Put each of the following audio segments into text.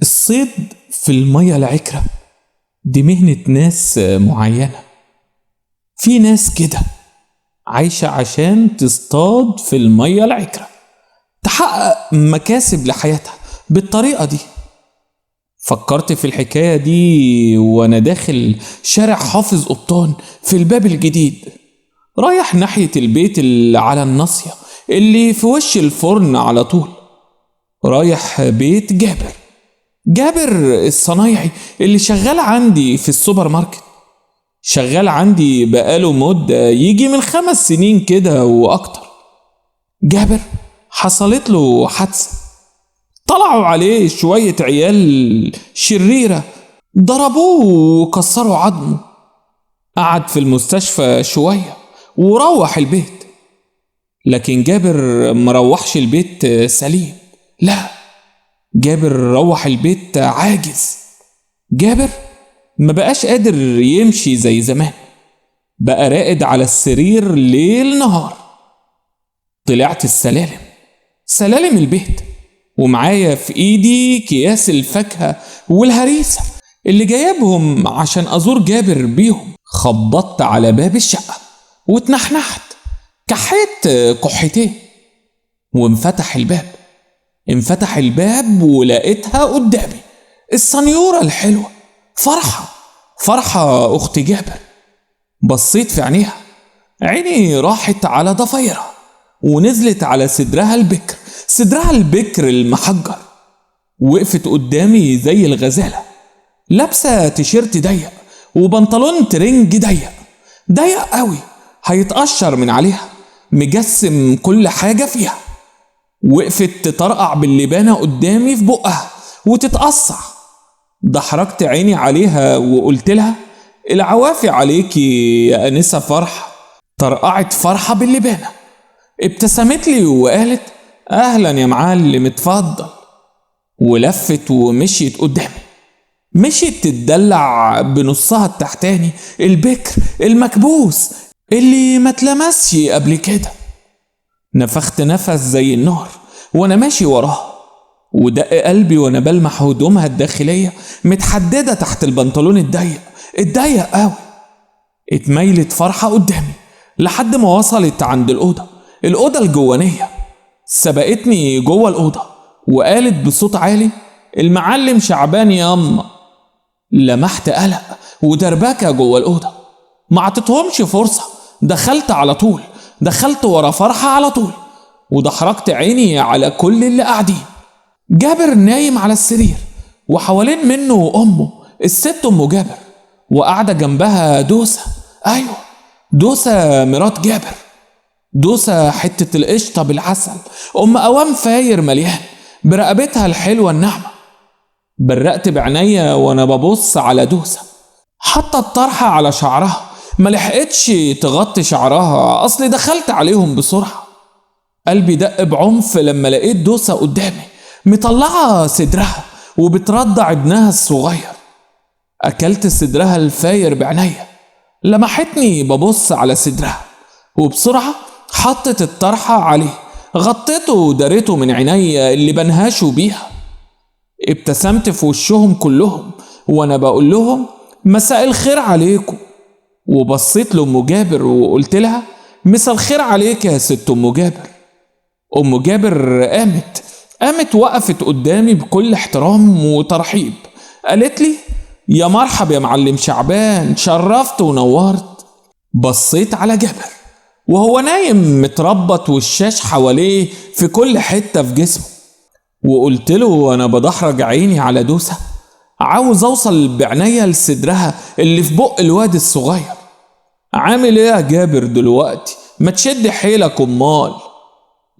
الصيد في المية العكرة دي مهنة ناس معينة. في ناس كده عايشة عشان تصطاد في المية العكرة، تحقق مكاسب لحياتها بالطريقة دي. فكرت في الحكاية دي وأنا داخل شارع حافظ قبطان في الباب الجديد، رايح ناحية البيت اللي على الناصية اللي في وش الفرن على طول، رايح بيت جابر الصنايعي اللي شغال عندي في السوبر ماركت. شغال عندي بقاله مدة يجي من 5 سنين كده وأكتر. جابر حصلت له حادثة، طلعوا عليه شوية عيال شريرة، ضربوه وكسروا عظمه. قعد في المستشفى شوية وروح البيت، لكن جابر مروحش البيت سليم. لا، جابر روح البيت عاجز. جابر ما بقاش قادر يمشي زي زمان، بقى راقد على السرير ليل نهار. طلعت سلالم البيت، ومعايا في ايدي اكياس الفاكهة والهريسة اللي جايبهم عشان ازور جابر بيهم. خبطت على باب الشقة واتنحنحت، كحيت كحتين، انفتح الباب ولقيتها قدامي، السنيورة الحلوة فرحة أخت جابر. بصيت في عيني راحت على ضفايرها ونزلت على صدرها البكر المحجر. وقفت قدامي زي الغزالة، لابسة تيشيرت ضيق وبنطلون ترنج ضيق قوي هيتقشر من عليها، مجسم كل حاجة فيها. وقفت تطرقع باللبانة قدامي في بقها وتتقصع. ضحركت عيني عليها وقلت لها: العوافي عليكي يا أنسة فرحة. طرقعت فرحة باللبانة، ابتسمت لي وقالت: أهلا يا معلم، اتفضل. ولفت ومشيت قدامي، مشيت تتدلع بنصها التحتاني البكر المكبوس اللي ما اتلمسش قبل كده. نفخت نفس زي النار وانا ماشي وراها، ودق قلبي وانا بلمح هدومها الداخلية متحددة تحت البنطلون الضيق قوي. اتميلت فرحة قدامي لحد ما وصلت عند الأوضة الجوانية. سبقتني جوه الأوضة وقالت بصوت عالي: المعلم شعبان ياما. لمحت قلق ودربكة جوه الأوضة، ما عطيتهمش فرصة، دخلت ورا فرحة على طول، وضحركت عيني على كل اللي قاعدين. جابر نايم على السرير وحوالين منه أمه الست أم جابر، وقاعدة جنبها دوسة. أيوة، دوسة مرات جابر، دوسة حتة القشطة بالعسل، أم قوام فاير مليان برقبتها الحلوة الناعمة. برقت بعينيا وأنا ببص على دوسة، حاطة الطرحة على شعرها، ملحقتش تغطي شعرها، أصلي دخلت عليهم بسرعة. قلبي دق بعنف لما لقيت دوسة قدامي مطلعة صدرها وبترضع ابنها الصغير. أكلت صدرها الفاير بعينيا، لمحتني ببص على صدرها وبسرعة حطت الطرحة عليه، غطيته ودارته من عينيا اللي بنهاشوا بيها. ابتسمت في وشهم كلهم وانا بقول لهم: مساء الخير عليكم. وبصيت لأم جابر وقلت لها: مساء الخير عليك يا ست أم جابر. أم جابر قامت وقفت قدامي بكل احترام وترحيب، قالت لي: يا مرحب يا معلم شعبان، شرفت ونورت. بصيت على جابر وهو نايم متربط والشاش حواليه في كل حتة في جسمه، وقلت له وانا بدحرج عيني على دوسة: عاوز اوصل بعناية لصدرها اللي في بق الواد الصغير. عامل ايه يا جابر دلوقتي؟ ما تشد حيلك امال.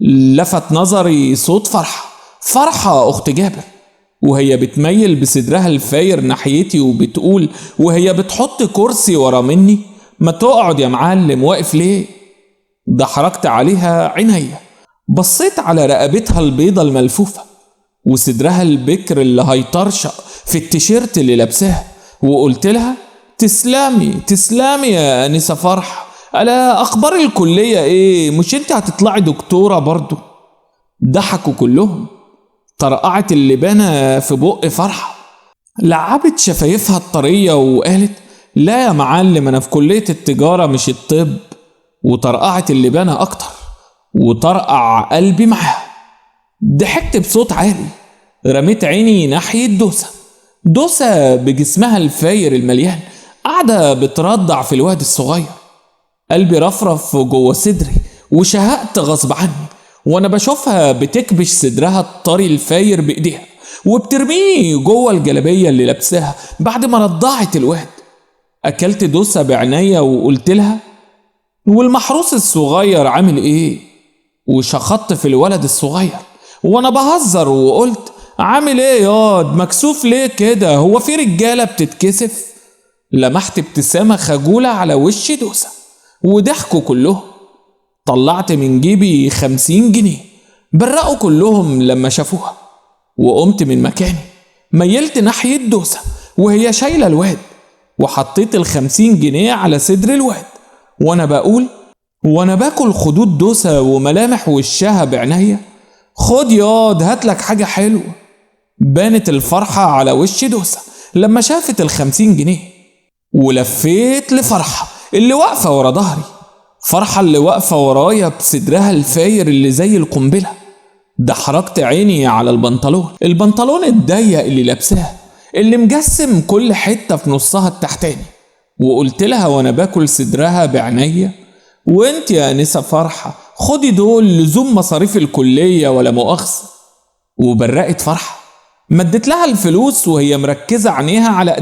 لفت نظري صوت فرحة اخت جابر وهي بتميل بصدرها الفاير ناحيتي وبتقول وهي بتحط كرسي ورا مني: ما تقعد يا معلم، واقف ليه؟ ضحركت عليها عينيا، بصيت على رقبتها البيضة الملفوفة وصدرها البكر اللي هيطرشق في التيشيرت اللي لابساه، وقلت لها: تسلامي يا أنسة فرح. ألا أخبار الكلية إيه؟ مش أنت هتطلعي دكتورة برضو؟ ضحكوا كلهم. طرقعت اللبانة في بق فرحة، لعبت شفايفها الطرية وقالت: لا يا معلم، أنا في كلية التجارة مش الطب. وطرقعت اللبانة أكتر وطرقع قلبي معاها. ضحكت بصوت عالي، رميت عيني ناحية دوسة بجسمها الفاير المليان قاعدة بترضع في الواد الصغير. قلبي رفرف جوه صدري وشهقت غصب عني وانا بشوفها بتكبش صدرها الطري الفاير بايديها وبترميه جوه الجلابية اللي لابساها بعد ما رضعت الواد. اكلت دوسة بعناية وقلت لها: والمحروس الصغير عامل ايه؟ وشخطت في الولد الصغير وانا بهزر وقلت: عامل ايه ياض؟ مكسوف ليه كده؟ هو في رجالة بتتكسف؟ لمحت ابتسامة خجولة على وش دوسة وضحكوا كلهم. طلعت من جيبي 50 جنيه، برقوا كلهم لما شافوها. وقمت من مكاني، ميلت ناحية دوسة وهي شايلة الواد، وحطيت 50 جنيه على صدر الواد وانا بقول وانا باكل خدود دوسة وملامح وشها بعناية: خد ياض، هاتلك حاجة حلوة. بانت الفرحة على وش دوسة لما شافت 50 جنيه. ولفيت لفرحة اللي واقفة ورا ظهري، فرحة اللي واقفة ورايا بصدرها الفاير اللي زي القنبلة. حركت عيني على البنطلون الضيق اللي لابساه اللي مجسم كل حتة في نصها التحتاني، وقلت لها وانا باكل صدرها بعناية: وانت يا انسة فرحة خدي دول لزوم مصاريف الكلية ولا مؤاخذة. وبرقت فرحة، مدت لها الفلوس وهي مركزة عينيها على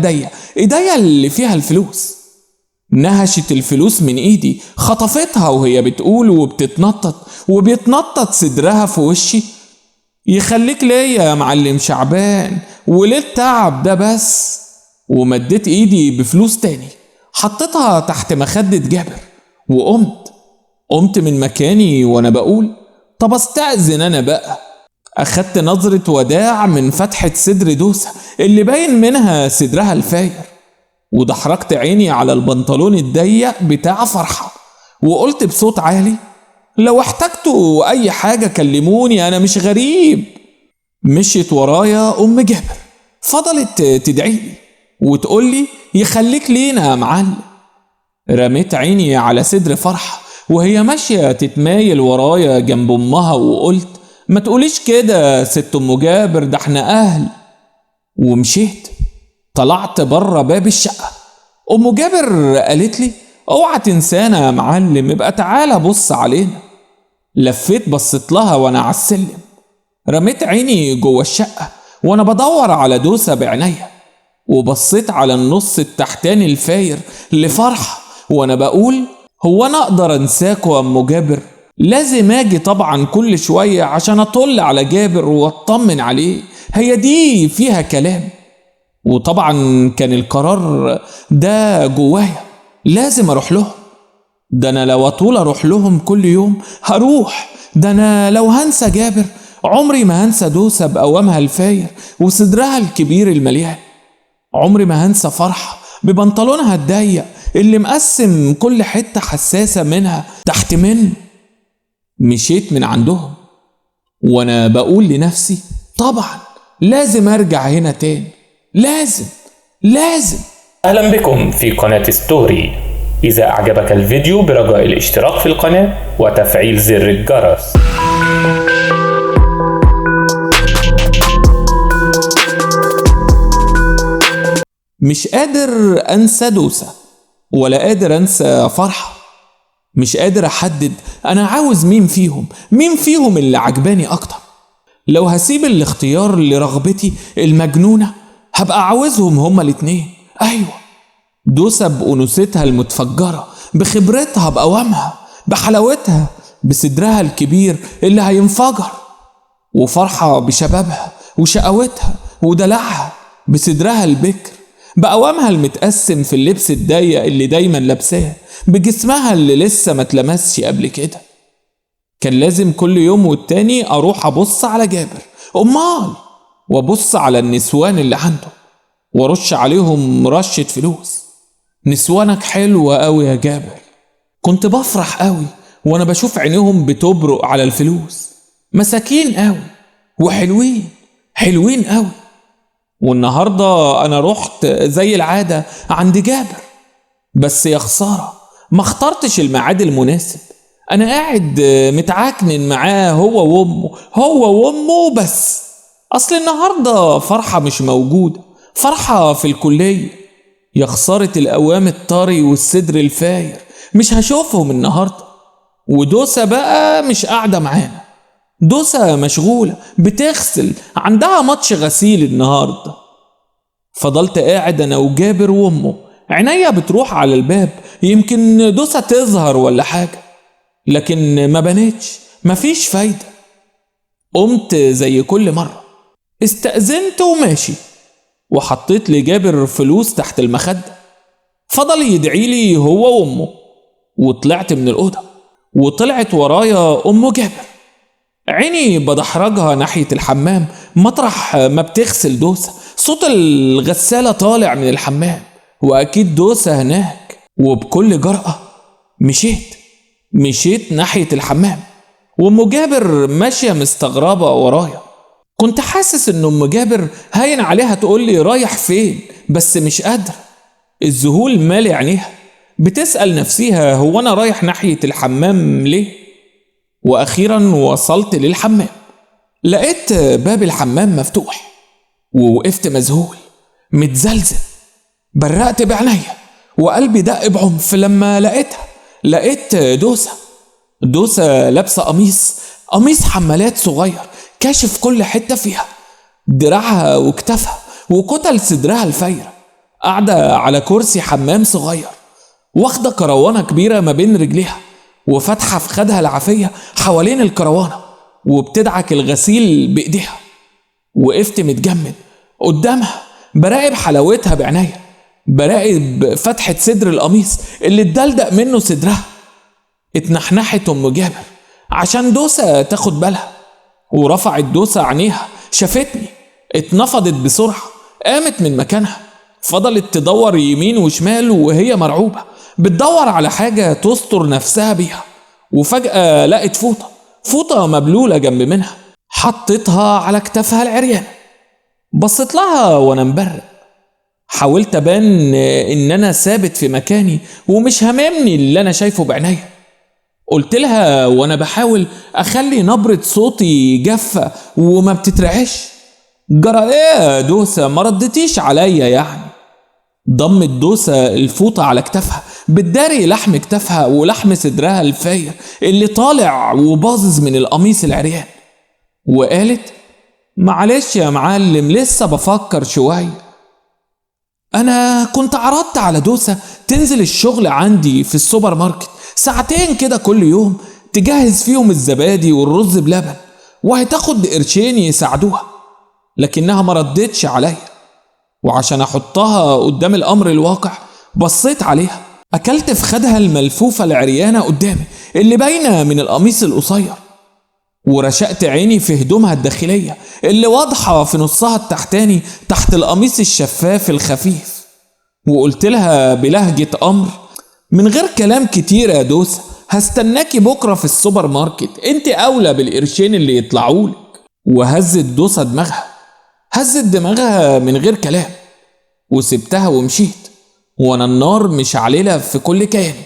ايديا اللي فيها الفلوس. نهشت الفلوس من ايدي، خطفتها وهي بتقول وبيتنطط صدرها في وشي: يخليك ليا يا معلم شعبان، وليه التعب ده بس؟ ومدت ايدي بفلوس تاني، حطيتها تحت مخدة جابر وقمت من مكاني وانا بقول: طب استأذن انا بقى. اخدت نظرة وداع من فتحة صدر دوسة اللي باين منها صدرها الفاير، وضحركت عيني على البنطلون الضيق بتاع فرحة وقلت بصوت عالي: لو احتجتوا اي حاجة كلموني، انا مش غريب. مشيت ورايا ام جابر، فضلت تدعيلي وتقولي: يخليك لينا يا معلم. رميت عيني على صدر فرحة وهي ماشية تتمايل ورايا جنب امها وقلت: ما تقوليش كده ست ام جابر، ده احنا اهل. ومشيت، طلعت بره باب الشقة. ام جابر قالت لي: اوعى تنسانا يا معلم، ابقى تعالى بص علينا. لفيت بصيت لها وانا على السلم، رميت عيني جوه الشقة وانا بدور على دوسة بعناية، وبصيت على النص التحتاني الفاير لفرحة وانا بقول: هو انا اقدر انساكوا يا ام جابر؟ لازم اجي طبعا كل شوية عشان اطل على جابر واطمن عليه، هي دي فيها كلام؟ وطبعا كان القرار ده جوايا، لازم اروح لهم. ده انا لو اطول اروح لهم كل يوم هروح. ده انا لو هنسى جابر عمري ما هنسى دوسة بقوامها الفاير وصدرها الكبير المليان. عمري ما هنسى فرحة ببنطلونها الضيق اللي مقسم كل حتة حساسة منها تحت منه. مشيت من عندهم وانا بقول لنفسي: طبعا لازم ارجع هنا تاني، لازم. أهلا بكم في قناة ستوري. إذا أعجبك الفيديو برجاء الاشتراك في القناة وتفعيل زر الجرس. مش قادر انسى دوسة ولا قادر انسى فرحة. مش قادر احدد انا عاوز مين فيهم اللي عجباني اكتر. لو هسيب الاختيار لرغبتي المجنونة هبقى عاوزهم هما الاتنين. ايوه، دوسة بأنوثتها المتفجرة، بخبرتها بقوامها، بحلاوتها، بصدرها الكبير اللي هينفجر، وفرحة بشبابها وشقاوتها ودلعها، بصدرها البكر، بقوامها المتقسم في اللبس الضيق اللي دايما لابساه، بجسمها اللي لسه ما اتلمسش قبل كده. كان لازم كل يوم والتاني اروح ابص على جابر، امال وابص على النسوان اللي عنده ورش عليهم رشة فلوس: نسوانك حلوة قوي يا جابر. كنت بفرح قوي وانا بشوف عينيهم بتبرق على الفلوس، مساكين قوي وحلوين حلوين قوي. والنهاردة أنا رحت زي العادة عند جابر، بس يا خسارة ما اخترتش الميعاد المناسب. أنا قاعد متعكنن معاه هو وأمه بس. أصل النهاردة فرحة مش موجودة، فرحة في الكلية. يا خسارة القوام الطري والصدر الفاير، مش هشوفهم النهاردة. ودوسة بقى مش قاعدة معانا، دوسة مشغولة بتغسل، عندها ماتش غسيل النهاردة. فضلت قاعد أنا وجابر وأمه، عينيا بتروح على الباب يمكن دوسة تظهر ولا حاجة، لكن ما بنتش، مفيش فايدة. قمت زي كل مرة، استأذنت وماشي، وحطيت لجابر فلوس تحت المخدة. فضل يدعي لي هو وأمه، وطلعت من الأوضة، وطلعت ورايا أم جابر. عيني بدحرجها ناحية الحمام مطرح ما بتغسل دوسة. صوت الغسالة طالع من الحمام، وأكيد دوسة هناك. وبكل جرأة مشيت ناحية الحمام، وأم جابر ماشية مستغربة ورايا. كنت حاسس إن أم جابر هين عليها تقول لي رايح فين، بس مش قادرة. الذهول مالي عينيها، بتسأل نفسيها هو أنا رايح ناحية الحمام ليه؟ وأخيرا وصلت للحمام، لقيت باب الحمام مفتوح، ووقفت مذهول متزلزل. برقت بعينيا وقلبي دق بعنف لما لقيت دوسة لابسة قميص حمالات صغير كاشف كل حتة فيها، دراعها وكتفها وكتل صدرها الفايرة، قاعدة على كرسي حمام صغير، واخدة كروانة كبيرة ما بين رجليها، وفتحة في خدها العافية حوالين الكروانة، وبتدعك الغسيل بإيديها. وقفت متجمد قدامها، براقب حلاوتها بعينيا، براقب فتحة صدر القميص اللي اتدلدق منه صدرها. اتنحنحت أم جابر عشان دوسة تاخد بالها، ورفعت دوسة عينيها شافتني، اتنفضت بسرعة، قامت من مكانها، فضلت تدور يمين وشمال وهي مرعوبة، بتدور على حاجة تستر نفسها بيها. وفجأة لقت فوطة مبلولة جنب منها، حطتها على كتافها العريان. بصيت لها وانا مبرق، حاولت ابان ان انا ثابت في مكاني ومش هاممني اللي انا شايفه بعينيا. قلت لها وانا بحاول اخلي نبرة صوتي جافة وما بتترعش: جرى ايه يا دوسة، ما ردتيش عليا يعني؟ ضمت دوسة الفوطة على كتافها، بتداري لحم كتافها ولحم صدرها الفاير اللي طالع وباظظ من القميص العريان، وقالت: معلش يا معلم، لسه بفكر شوية. أنا كنت عرضت على دوسة تنزل الشغل عندي في السوبر ماركت ساعتين كده كل يوم، تجهز فيهم الزبادي والرز بلبن، وهتاخد قرشين يساعدوها، لكنها ما ردتش عليا. وعشان أحطها قدام الأمر الواقع بصيت عليها، أكلت في خدها الملفوفة العريانة قدامي اللي باينة من القميص القصير، ورشقت عيني في هدومها الداخلية اللي واضحة في نصها التحتاني تحت القميص الشفاف الخفيف، وقلت لها بلهجة أمر: من غير كلام كتير يا دوسة، هستناكي بكرة في السوبر ماركت، انت أولى بالقرشين اللي يطلعولك. وهزت دوسة دماغها من غير كلام، وسبتها ومشيت، وانا النار مش عليلة في كل كياني.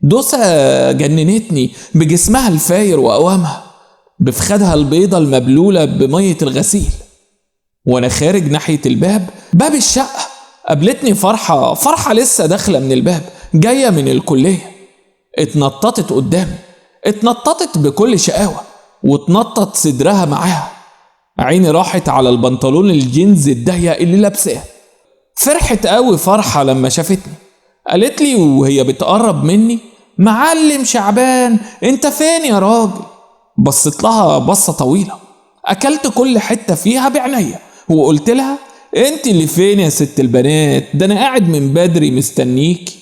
دوسة جننتني بجسمها الفاير وقوامها، بفخدها البيضة المبلولة بمية الغسيل. وانا خارج ناحية باب الشقة، قابلتني فرحة لسه داخلة من الباب جاية من الكلية. اتنططت قدامي، اتنططت بكل شقاوة، واتنطط صدرها معاها. عيني راحت على البنطلون الجينز الضيق اللي لابساه. فرحت قوي فرحة لما شافتني، قالت لي وهي بتقرب مني: معلم شعبان، انت فين يا راجل؟ بصيت لها بصة طويلة، اكلت كل حتة فيها بعينيا، وقلت لها: انت اللي فين يا ست البنات، ده انا قاعد من بدري مستنيكي.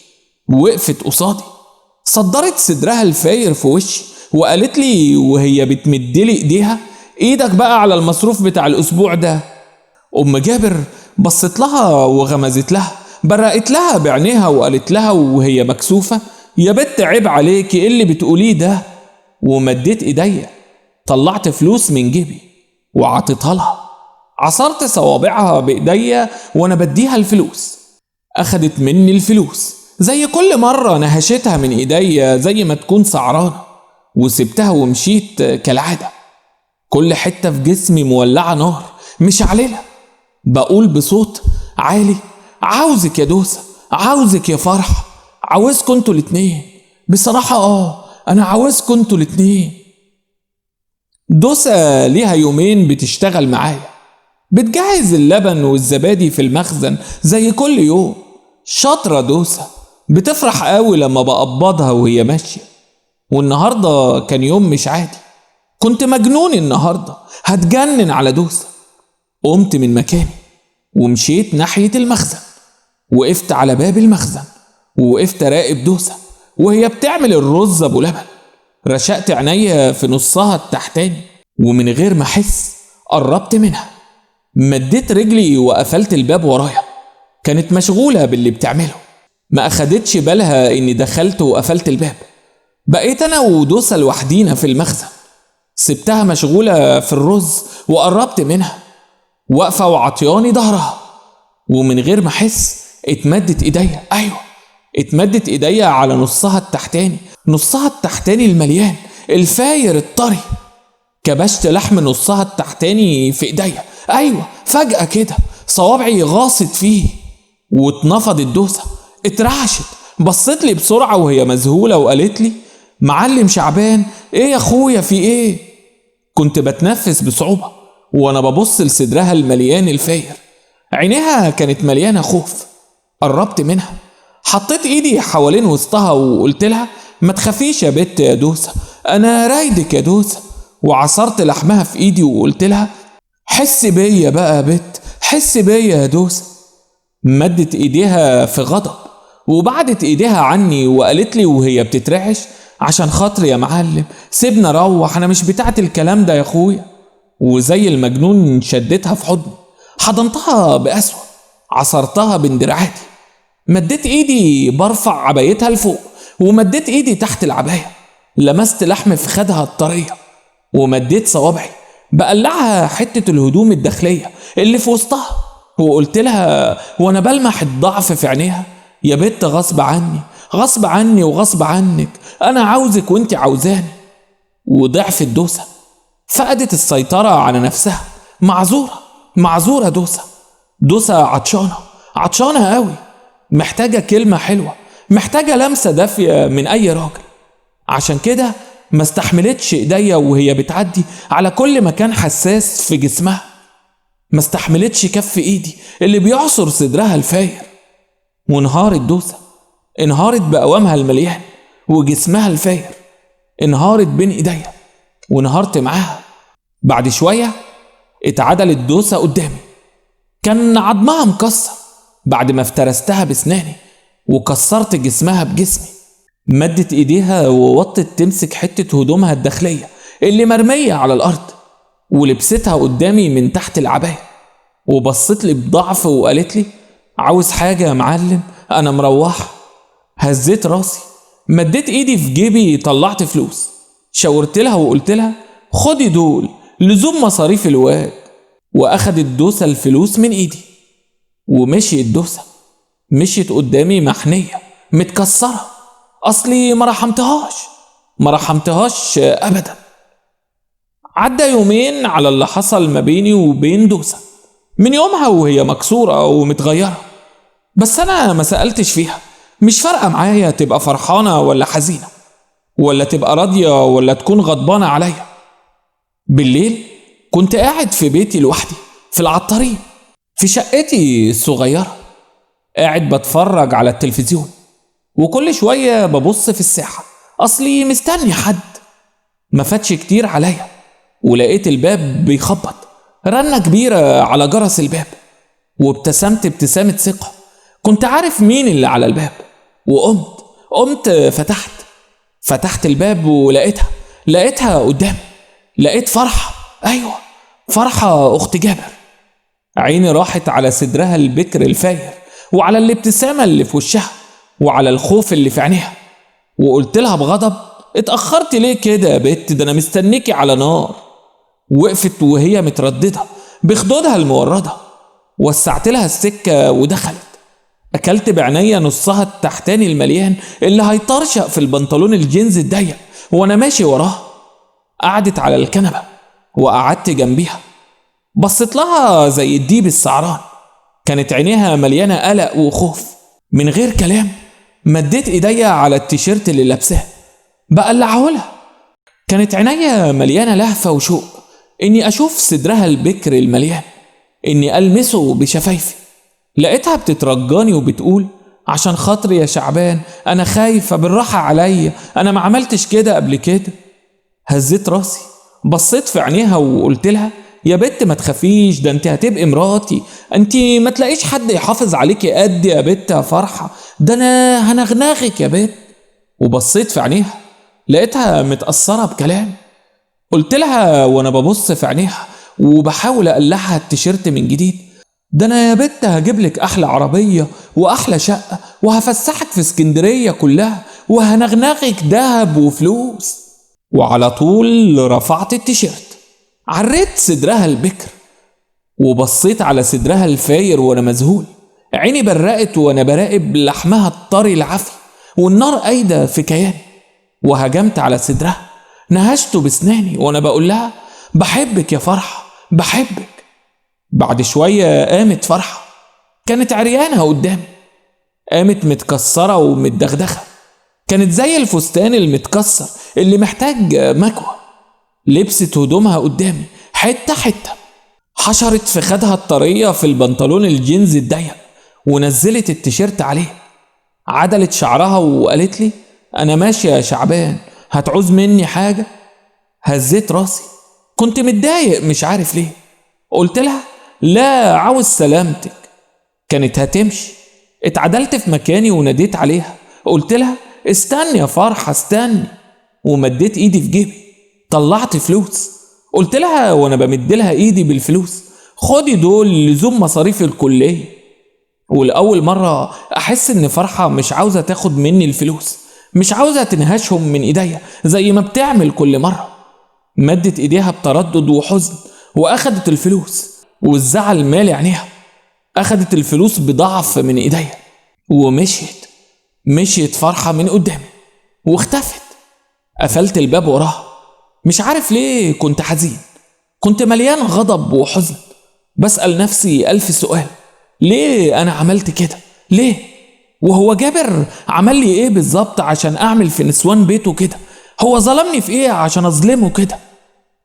وقفت قصادي، صدرت صدرها الفاير في وشي، وقالت لي وهي بتمدلي ايديها: ايدك بقى على المصروف بتاع الاسبوع ده. ام جابر بصت لها وغمزت لها، برقت لها بعينيها وقالت لها وهي مكسوفة: يا بت عيب عليكي، ايه اللي بتقوليه ده؟ ومديت ايديا، طلعت فلوس من جيبي وعطيتها لها. عصرت صوابعها بإيديا وأنا بديها الفلوس. أخدت مني الفلوس زي كل مرة، نهشتها من إيديا زي ما تكون سعرانة، وسبتها ومشيت كالعادة. كل حتة في جسمي مولعة نار مشعللة. بقول بصوت عالي: عاوزك يا دوسة، عاوزك يا فرحة، عاوزكوا انتوا الاتنين، بصراحة أنا عاوزكوا انتوا الاتنين. دوسة ليها يومين بتشتغل معايا، بتجهز اللبن والزبادي في المخزن زي كل يوم. شاطرة دوسة، بتفرح قوي لما بقبضها وهي ماشية. والنهاردة كان يوم مش عادي، كنت مجنون النهاردة، هتجنن على دوسة. قمت من مكاني ومشيت ناحية المخزن، وقفت على باب المخزن ووقفت أراقب دوسة وهي بتعمل الرز أبو لبن. رشقت عينيا في نصها التحتاني، ومن غير ما أحس قربت منها، مديت رجلي وقفلت الباب ورايا. كانت مشغولة باللي بتعمله، ما أخدتش بالها إني دخلت وقفلت الباب. بقيت أنا ودوسة لوحدينا في المخزن. سبتها مشغولة في الرز وقربت منها، واقفة وعطياني ظهرها، ومن غير ما أحس اتمدت إيديا. أيوة، اتمدت إيديا على نصها التحتاني، نصها التحتاني المليان الفاير الطري. كبشت لحم نصها التحتاني في إيديا. أيوة، فجأة كده صوابعي غاصت فيه واتنفضت دوسة، اترعشت، بصت لي بسرعة وهي مذهولة وقالت لي: معلم شعبان، ايه يا اخويا، في ايه؟ كنت بتنفس بصعوبة وانا ببص لصدرها المليان الفاير. عينيها كانت مليانة خوف. قربت منها، حطيت ايدي حوالين وسطها وقلت لها: ما تخافيش يا بت يا دوسة، انا رايدك يا دوسة. وعصرت لحمها في ايدي وقلت لها: حس بيا بقى يا بت، حس بيا يا دوسة. مدت ايديها في غضب وبعدت ايديها عني وقالت لي وهي بتترعش: عشان خاطري يا معلم سيبنا روح، انا مش بتاعت الكلام ده يا اخويا. وزي المجنون شدتها في حضني، حضنتها بقسوة، عصرتها بين دراعاتي. مديت ايدي برفع عبايتها لفوق، ومديت ايدي تحت العباية، لمست لحم في خدها الطرية، ومديت صوابعي بقلعها حتة الهدوم الداخلية اللي في وسطها، وقلت لها وانا بلمح الضعف في عينيها: يا بت غصب عني، غصب عني وغصب عنك، انا عاوزك وانت عاوزاني. وضعفت دوسة، فقدت السيطرة على نفسها. معذورة، معذورة دوسة. دوسة عطشانة، عطشانة قوي، محتاجة كلمة حلوة، محتاجة لمسة دافية من اي راجل. عشان كده ما استحملتش ايديا وهي بتعدي على كل مكان حساس في جسمها. ما استحملتش كف ايدي اللي بيعصر صدرها الفاير. وانهارت دوسة، انهارت بقوامها المليان وجسمها الفاير، انهارت بين ايديا وانهارت معاها. بعد شوية اتعدلت دوسة قدامي، كان عظمها مكسر بعد ما افترستها بسناني وكسرت جسمها بجسمي. مدت ايديها ووطت تمسك حتة هدومها الداخلية اللي مرمية على الارض، ولبستها قدامي من تحت العباية، وبصت لي بضعف وقالت لي: عاوز حاجة يا معلم، انا مروحة. هزيت راسي، مديت ايدي في جيبي، طلعت فلوس، شاورت لها وقلت لها: خدي دول لزوم مصاريف الواد. واخدت دوسة الفلوس من ايدي ومشيت. دوسة مشيت قدامي محنية متكسرة، اصلي ما رحمتهاش ابدا. عدى يومين على اللي حصل ما بيني وبين دوسة. من يومها وهي مكسورة ومتغيرة، بس انا ما سألتش فيها، مش فارقة معايا تبقى فرحانة ولا حزينة، ولا تبقى راضية ولا تكون غضبانة عليا. بالليل كنت قاعد في بيتي لوحدي في العطارين في شقتي الصغيرة، قاعد بتفرج على التلفزيون، وكل شوية ببص في الساحة أصلي مستني حد. ما فاتش كتير عليا ولقيت الباب بيخبط، رنة كبيرة على جرس الباب، وابتسمت ابتسامة ثقة. كنت عارف مين اللي على الباب، وقمت فتحت الباب ولقيتها قدامي. لقيت فرحة، أيوة فرحة أخت جابر. عيني راحت على صدرها البكر الفاير، وعلى الابتسامة اللي في وشها، وعلى الخوف اللي في عينيها. وقلت لها بغضب: اتأخرت ليه كده يا بت؟ ده أنا مستنيكي على نار. وقفت وهي مترددة بخدودها الموردة. وسعت لها السكة ودخلت. أكلت بعناية نصها التحتاني المليان اللي هيطرشق في البنطلون الجينز الضيق وأنا ماشي وراها. قعدت على الكنبة وقعدت جنبيها. بصيت لها زي الديب السعران، كانت عينيها مليانة قلق وخوف. من غير كلام مديت ايديا على التيشيرت اللي لابساه بقلعهولها. كانت عينيا مليانة لهفة وشوق اني اشوف صدرها البكر المليان، اني المسه بشفايفي. لقيتها بتترجاني وبتقول عشان خاطري يا شعبان انا خايفة، بالراحة عليا، انا ما عملتش كده قبل كده. هزيت راسي، بصيت في عينيها وقلت لها يا بت ما تخافيش، ده انت هتبقي مراتي، انت ما تلاقيش حد يحافظ عليكي قد يا بت يا فرحة، ده انا هنغنغك يا بت. وبصيت في عينيها لقيتها متأثرة بكلام. قلت لها وانا ببص في عينيها وبحاول اقلعها التيشيرت من جديد، ده انا يا بت هجيب لك احلى عربية واحلى شقة وهفسحك في اسكندرية كلها وهنغنغك دهب وفلوس. وعلى طول رفعت التيشيرت، عريت صدرها البكر وبصيت على صدرها الفاير وانا مذهول. عيني برقت وانا براقب لحمها الطري العافي والنار قايدة في كياني. وهجمت على صدرها، نهشته بسناني وانا بقول لها بحبك يا فرحة، بحبك. بعد شوية قامت فرحة، كانت عريانة قدامي، قامت متكسرة ومتدغدغة، كانت زي الفستان المتكسر اللي محتاج مكوى. لبست هدومها قدامي حتة حتة، حشرت في خدها الطرية في البنطلون الجينز الضيق ونزلت التيشيرت عليه. عدلت شعرها وقالت لي أنا ماشية يا شعبان، هتعوز مني حاجة؟ هزيت راسي، كنت متضايق مش عارف ليه. قلت لها لا، عاوز سلامتك. كانت هتمشي، اتعدلت في مكاني وناديت عليها، قلت لها استني يا فرحة استني. ومديت ايدي في جيبي، طلعت فلوس. قلت لها وانا بمد لها ايدي بالفلوس خدي دول لزوم مصاريف الكلية. والأول مرة أحس إن فرحة مش عاوزة تاخد مني الفلوس، مش عاوزة تنهشهم من إيديا زي ما بتعمل كل مرة. مدت إيديها بتردد وحزن وأخدت الفلوس، والزعل مالي عينيها. أخدت الفلوس بضعف من إيديا مشيت فرحة من قدامي واختفت. قفلت الباب وراها. مش عارف ليه كنت حزين، كنت مليان غضب وحزن. بسأل نفسي 1000 سؤال، ليه أنا عملت كده؟ ليه؟ وهو جابر عمل لي إيه بالظبط عشان أعمل في نسوان بيته كده؟ هو ظلمني في إيه عشان أظلمه كده؟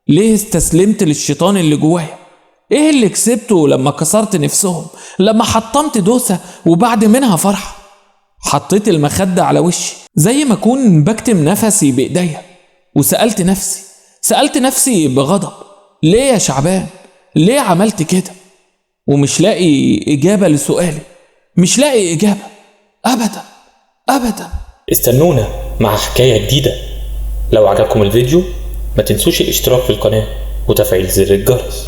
ليه استسلمت للشيطان اللي جوايا؟ إيه اللي كسبته لما كسرت نفسهم، لما حطمت دوسة وبعد منها فرحة؟ حطيت المخدة على وشي زي ما أكون بكتم نفسي بإيديا، سألت نفسي بغضب، ليه يا شعبان؟ ليه عملت كده؟ ومش لاقي إجابة لسؤالي، مش لاقي إجابة أبدا. استنونا مع حكاية جديدة. لو عجبكم الفيديو ما تنسوش الاشتراك في القناة وتفعيل زر الجرس.